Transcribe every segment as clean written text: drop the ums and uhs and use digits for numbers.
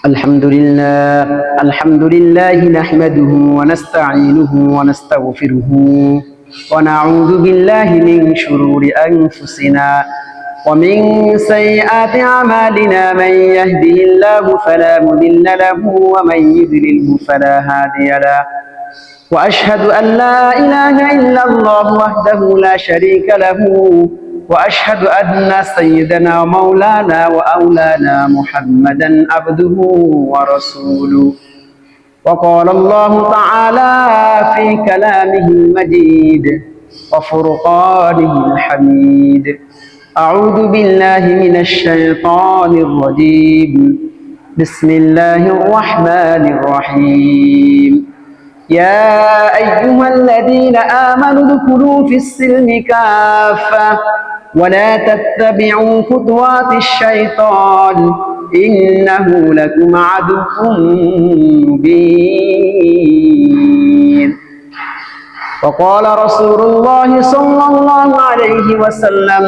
الحمد لله نحمده ونستعينه ونستغفره ونعوذ بالله من شرور أنفسنا ومن سيئات أعمالنا من يهده الله فلا مضل له ومن يضلله فلا هادي له وأشهد أن لا إله إلا الله وحده لا شريك له وأشهد أن سيدنا ومولانا وأولانا محمدا عبده ورسوله وقال الله تعالى في كلامه المجيد وفرقانه الحميد أعوذ بالله من الشيطان الرجيم بسم الله الرحمن الرحيم يا أيها الذين آمنوا ادخلوا في السلم كافة ولا تتبعوا خطوات الشيطان إنه لكم عدو مبين وقال رسول الله صلى الله عليه وسلم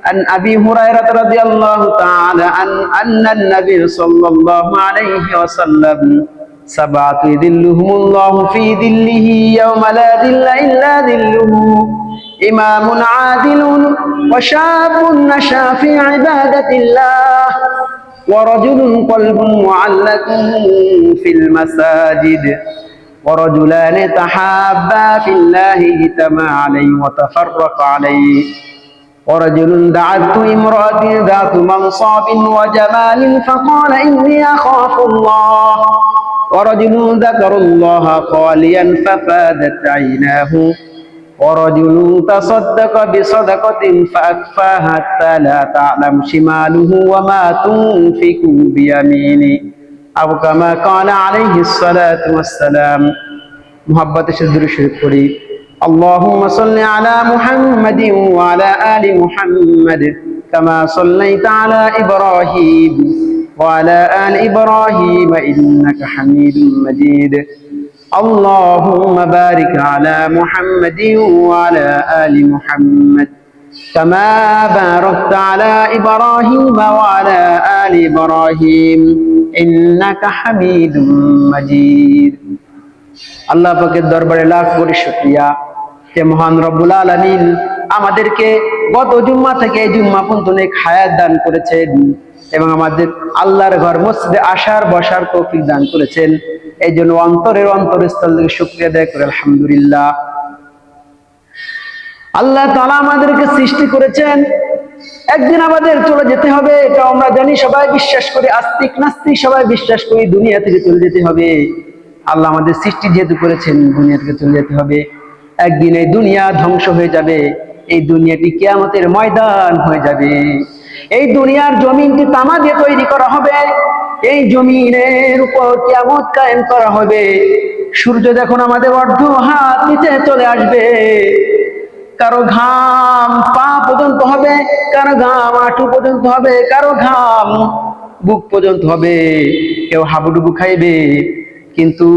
عن أبي هريرة رضي الله تعالى أن النبي صلى الله عليه وسلم سبعة يظلهم الله في ظله يوم لا ظل إلا ظله إمام عادل وشاب نشأ في عبادة الله ورجل قلب معلق في المساجد ورجلان تحابا في الله اجتمعا عليه وتفرقا عليه ورجل دعته امرأة ذات منصب وجمال فقال إني أخاف الله ورجل ذكر الله خاليا ففادت عيناه ورجل تصدق بصدقة فأخفاها حتى لا تعلم شماله وما تنفق بيمينه أو كما قال عليه الصلاة والسلام محبت الدرود الشريف قولي اللهم صل على محمد وعلى آل محمد كما صليت على إبراهيم وعلى آل إبراهيم إنك حميد مجيد اللهم بارك على محمد وعلى آل محمد كما باركت على إبراهيم وعلى آل إبراهيم إنك حميد مجيد আল্লাহ পাকের দরবারে লাখ কোটি শুকরিয়া যে মহান রব্বুল আলামিন আমাদেরকে গত জুম্মা থেকে এই জুম্মা পর্যন্ত অনেক হায়াত দান করেছেন এবং আমাদের আল্লাহর ঘর মসজিদে আসার বসার তৌফিক দান করেছেন। এই জন্য অন্তরস্থল থেকে শুকরিয়া আদায় করে আলহামদুলিল্লাহ। আল্লাহ তাআলা আমাদেরকে সৃষ্টি করেছেন, একদিন আমাদের চলে যেতে হবে, এটা আমরা জানি, সবাই বিশ্বাস করি, আস্তিক নাস্তিক সবাই বিশ্বাস করি দুনিয়া থেকে চলে যেতে হবে। আল্লাহ আমাদের সৃষ্টি যেহেতু করেছেন দুনিয়া থেকে চলে যেতে হবে, একদিন এই দুনিয়া ধ্বংস হয়ে যাবে, এই দুনিয়াটি কিয়ামতের ময়দান হয়ে যাবে। এই দুনিয়ার জমিনটি তামা দিয়ে তৈরি করা হবে, এই জমিনের উপর কিয়ামত কায়েম করা হবে। সূর্য যখন আমাদের অর্ধ হাত নিচে চলে আসবে, কারো ঘাম পা পর্যন্ত হবে, কারো ঘাম হাঁটু পর্যন্ত হবে, কারো ঘাম বুক পর্যন্ত হবে, কেউ হাবুডুবু খাইবে। কিন্তু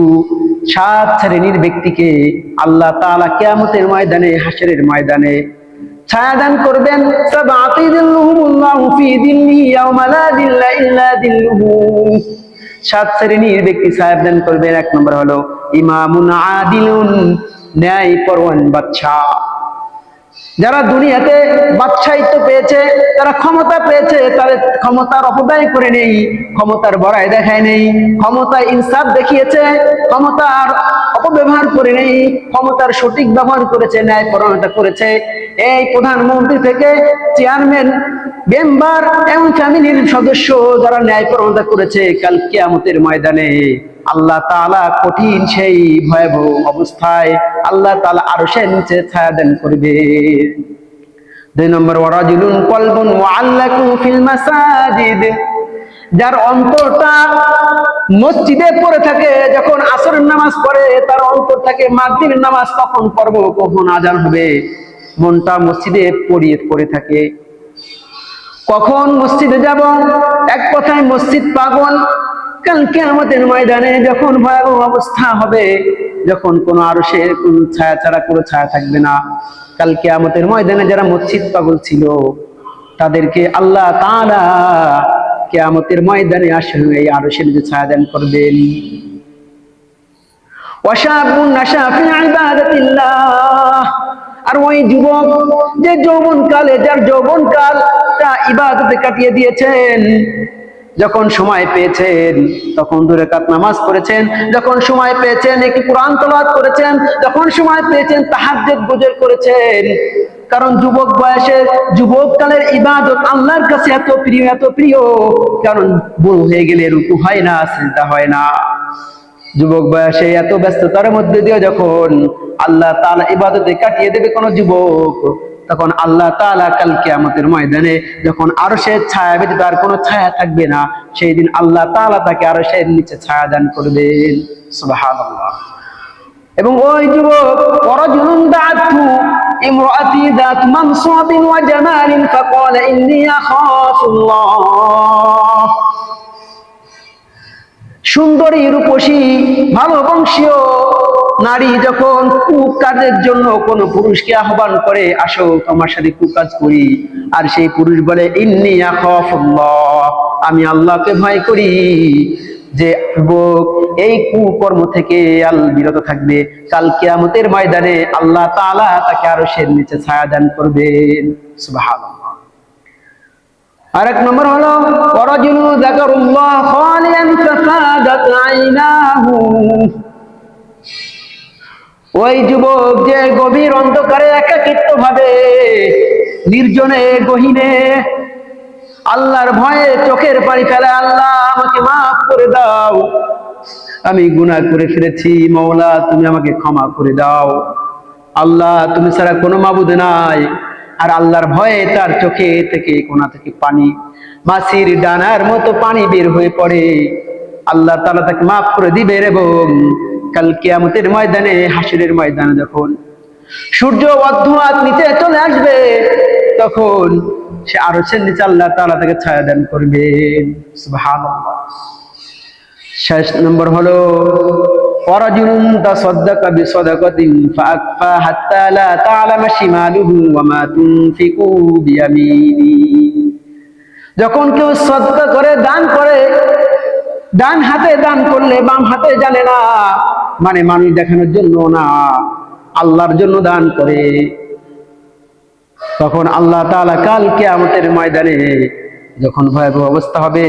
7 শ্রেণীর ব্যক্তিকে আল্লাহ তাআলা কিয়ামতের ময়দানে, হাসরের ময়দানে ছায়া দান করবেন। সাবআতি যিল্লুহুমুল্লাহু ফি যিল্লিহি ইয়াওমা লা যিল্লা ইল্লা যিল্লুহু। 7 শ্রেণীর ব্যক্তি ছায়া দান করবেন। 1 নম্বর হলো ইমামুন আদিলুন, ন্যায়পরায়ণ বাদশা। যারা দুনিয়াতে বাদশাহিত্ব পেয়েছে, তারা ক্ষমতা পেয়েছে, তারা ক্ষমতার অপব্যয় করে নেই, ক্ষমতার বড়াই দেখায় নেই, ক্ষমতায় ইনসাফ দেখিয়েছে, ক্ষমতার অপব্যবহার করে নেই, ক্ষমতার সঠিক ব্যবহার করেছে, ন্যায়পরায়ণতা করেছে। এই প্রধানমন্ত্রী থেকে চেয়ারম্যান, মেম্বার এবং ফ্যামিলির সদস্য যারা ন্যায়পরায়ণতা করেছে, কাল কিয়ামতের ময়দানে আল্লাহ তাআলা কঠিন সেই ভয়াবহ অবস্থায় আল্লাহ তাআলা আরশের নিচে ছায়া দান করবে। 2 নম্বর ওয়ারাজুলুন কলবুন মুআল্লাকুন ফিল মাসাজিদ, যার অন্তরটা মসজিদে পড়ে থাকে, যখন আসরের নামাজ পড়ে তার অন্তর থাকে মাগরিবের নামাজ কখন পড়ব, কখন আজান হবে, মনটা মসজিদে পড়ে থাকে, কখন মসজিদে যাব, এক কথায় মসজিদ পাগল। কাল কিয়ামতের ময়দানে যখন ভয়াবহ অবস্থা হবে, যখন কোনো আরশের কোন ছায়া ছাড়া কোনো ছায়া থাকবে না, কাল কিয়ামতের ময়দানে যারা মসজিদ পাগল ছিল তাদেরকে আল্লাহ তাআলা কিয়ামতের ময়দানে আসলে এই আরশের নিচে ছায়া দান করবেন। ওয়াশাবুন নাশা ফি ইবাদাতিল্লাহ, আর ওই যুবক যে যৌবনকালে, যার যৌবনকালটা ইবাদতে কাটিয়ে দিয়েছেন, যখন সময় পেয়েছেন তখন 2 রাকাত নামাজ পড়েছেন, যখন সময় পেয়েছেন একটি কোরআন তেলাওয়াত করেছেন, যখন সময় পেয়েছেন তাহাজ্জুদ গুজর করেছেন। কারণ যুবক বয়সে যুবককালের ইবাদত আল্লাহর কাছে এত প্রিয়, এত প্রিয়, কারণ বুড়ো হয়ে গেলে রুকু হয় না, সিজদা হয় না। যুবক বয়সে এত ব্যস্ততার মধ্যে দিয়ে যখন আল্লাহ তাআলা ইবাদতে কাটিয়ে দেবে কোন যুবক, তখন আল্লাহ তাআলা কাল কিয়ামতের ময়দানে যখন আরশের ছায়া ব্যতীত আর কোনো ছায়া থাকবে না, সেই দিন আল্লাহ তাআলা তাকে আরশের নিচে ছায়া দান করবেন। সুবহানাল্লাহ। এবং ওই যুবক ওয়ারাজুলুন দাআতহু ইমরাআতি যাত মানসাবিন ওয়া জামালিন ফাকালা ইন্নী আখাফুল্লাহ। সুন্দরী, রূপসী, ভালো বংশীয় নারী যখন কুকাজের জন্য কোন পুরুষকে আহ্বান করে, আসো তোমার সাথে কুকাজ করি, আর সেই পুরুষ বলে ইন্নী আখাফুল্লাহ, আমি আল্লাহকে ভয় করি, যে যুবক এই কুকর্ম থেকে বিরত থাকবে, কাল কিয়ামতের ময়দানে আল্লাহ তাআলা তাকে আরশের নিচে ছায়া দান করবেন। সুবহানাল্লাহ। আরেক নম্বর হলো ওয়ারাজুলু যাকারুল্লাহ খালিয়ান ফাসাদাত আইনাহু, ওই যুবক যে গভীর অন্ধকারে একাকিত্ব ভাবে নির্জনে গহীনে আল্লাহর ভয়ে চোখের পানি ফেলে, আল্লাহ আমাকে মাফ করে দাও, আমি গুনাহ করে ফেলেছি, মাওলা তুমি আমাকে ক্ষমা করে দাও, আল্লাহ তুমি ছাড়া কোনো মাবুদ নাই। আর আল্লাহর ভয়ে তার চোখে থেকে কোনা থেকে পানি, মাছির ডানার মতো পানি বের হয়ে পড়ে, আল্লাহ তাআলা তাকে মাফ করে দিবেন। এবং কাল কিয়ামতের ময়দানে, হাসরের ময়দানে যখন সূর্য অর্ধহাত নিচে চলে আসবে, তখন সে আরশের নিচে আল্লাহ তাআলা তাকে ছায়া দান করবেন। সুবহানাল্লাহ। 6 নম্বর হলো ওয়ারাজুলুন তাসাদদাকা বিসাদাকাতিন ফাআকফা হাত্তা লা তা'লামা শিমালুহু ওয়া মা তুনফিকু বিয়ামিনি, যখন কেউ সদকা করে, দান করে, ডান হাতে দান করলে বাম হাতে জানে না, মানে মানুষ দেখানোর জন্য না, আল্লাহর জন্য দান করে, তখন আল্লাহ তাআলা কাল কিয়ামতের ময়দানে যখন ভয়াবহ অবস্থা হবে,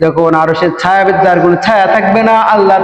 যখন আরশের ছায়া ব্যতীত আর কোনো ছায়া থাকবে না, আল্লাহ